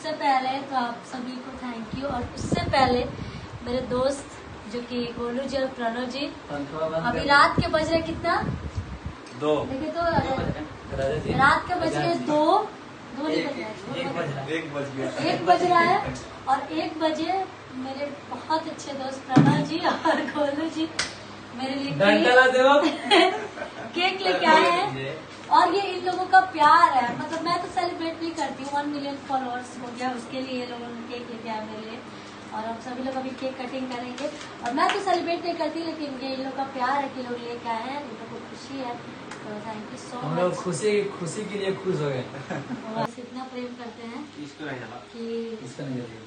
सबसे पहले तो आप सभी को थैंक यू। और उससे पहले मेरे दोस्त जो कि गोलू जी और प्रणव जी, अभी रात के बज रहे कितना 2 देखिए तो रात के बज रहे 2 नहीं बज रहा 1 बज रहा है। और 1 बजे मेरे बहुत अच्छे दोस्त प्रणव जी और गोलू जी मेरे लिए केक लेके आए हैं। और ये इन लोगों का प्यार है, मतलब मैं तो सेलिब्रेट भी करती हूँ, 1 मिलियन फॉलोअर्स हो गया, उसके लिए ये लोगों ने केक लेके आए मेरे लिए। और हम सभी लोग अभी केक कटिंग करेंगे। और मैं तो सेलिब्रेट नहीं करती, लेकिन ये इन लोग का प्यार है कि लोग लेके आए हैं, इन लोगों को खुशी है, तो थैंक यू सो हम लोग मच। खुशी के लिए खुश हो गए। बस इतना प्रेम करते हैं इसको नहीं जला कि इसका नहीं जलेगा,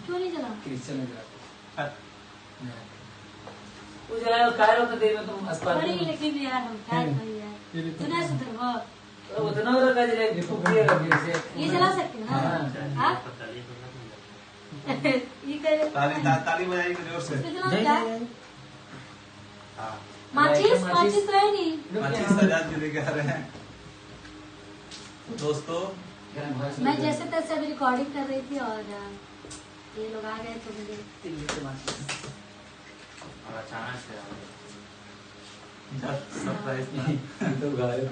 क्यों नहीं चला क्रिश्चियन नहीं जलाता। वो जलाया कायरो तो देर में तुम अस्पताल बड़ी, लेकिन यार हम क्या भाई यार सुना सुधर बहुत उतना उधर का जले विपुप्रिय लगी से ये चला सकते हैं ना। हाँ? ये करे ताली बजाएगी जोर से। इसमें चला क्या है? हाँ माचिस तो है नहीं। माचिस सजाद भी लेके आ रहे हैं दोस्तों। मैं जैसे तैसे अभी रिकॉर्डिंग कर रही थी और ये लोग आ गए तो मुझे और अचानक से सरप्राइज में तो गायब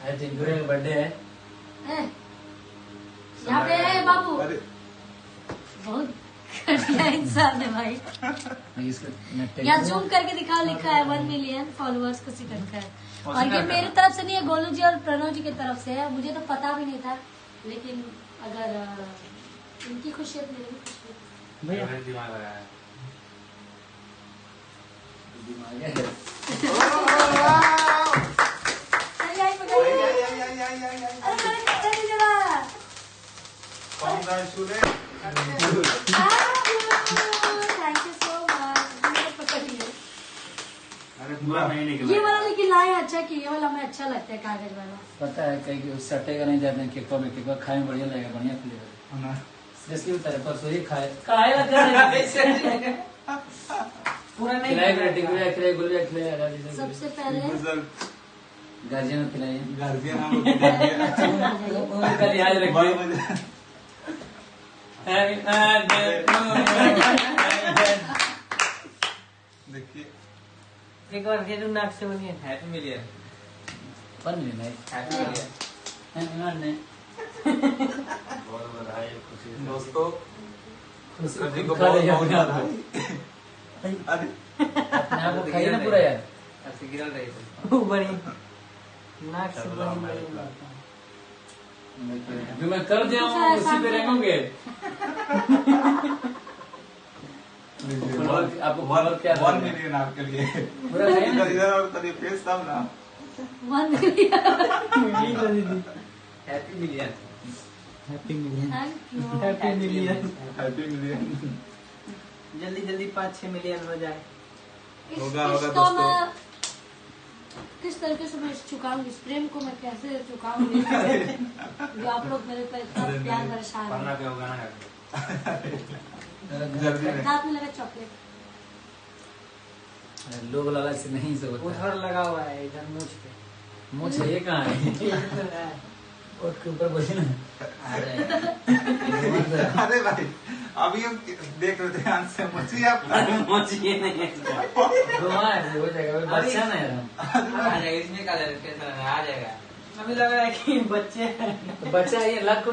आज टिंकुरे का बर्थडे है। यहाँ पे है बाबू, बहुत घटिया इंसान है भाई। यहाँ जूम करके दिखाओ, लिखा है 1 मिलियन फॉलोअर्स को सिकट कर। और ये मेरी तरफ से नहीं है, गोलू जी और प्रणव जी की तरफ से है। मुझे तो पता भी नहीं था, लेकिन अगर इनकी खुशी है तो मेरी भी खुशी है। दिमाग लगाया थैंक यू सो मच। पूरा नहीं निकला ये वाला लेकिन लाए अच्छा कि ये वाला हमें अच्छा लगता है, कागज वाला। पता है कहीं सटेगा नहीं जाते केक में, केक खाए में बढ़िया लगेगा, बढ़िया फ्लेवर। जैसे उतारे परसों ही खाए पूरा नहीं खिलाए, टिंकुरे खिलाए, गुलिया खिलाए। सबसे पहले गार्जियन खिलाए, गार्जियन उनका लिहाज रखिए। देखिए एक बार फिर नाक से बोलिए हैप्पी मिलियन। बन लेना हैप्पी मिलियन बहुत बधाई खुशी दोस्तों। खुशी को खा बहुत लिया बहुत अपने बधाई। अरे आप खाइए ना पूरा यार। ऐसे गिरल रही थी बड़ी नाक से बड़ी जो मैं कर दिया हूँ उसी पे रहेंगे। आपको फॉलोअर क्या 1 मिलियन आपके लिए पूरा खाइए ना। इधर और करिए फेस तब ना। 1 million. Happy million happy million thank you. Happy million happy million जल्दी जल्दी 5-6 मिलियन हो जाए। होगा होगा इसका दोस्तों। मैं किस तरीके से मैं चुकाऊंगी, इस प्रेम को मैं कैसे चुकाऊंगी जो आप लोग मेरे पे इतना प्यार बरसा रहे पन्ना हैं। पे होगा ना जल्दी दांत में लगा चॉकलेट। लोग लालच से नहीं सब होता उधर लगा हुआ है इधर मूछ पे। मुझ ये कहाँ है और के ऊपर बोले ना अरे भाई अभी हम देख रहे थे ध्यान से मछली आप मोचिए नहीं है घुमा ऐसे हो जाएगा भाई, बच्चा ना यार आ जाएगा इसमें क्या कैसा आ जाएगा। अभी लग रहा है कि बच्चे हैं। तो बच्चा ये लग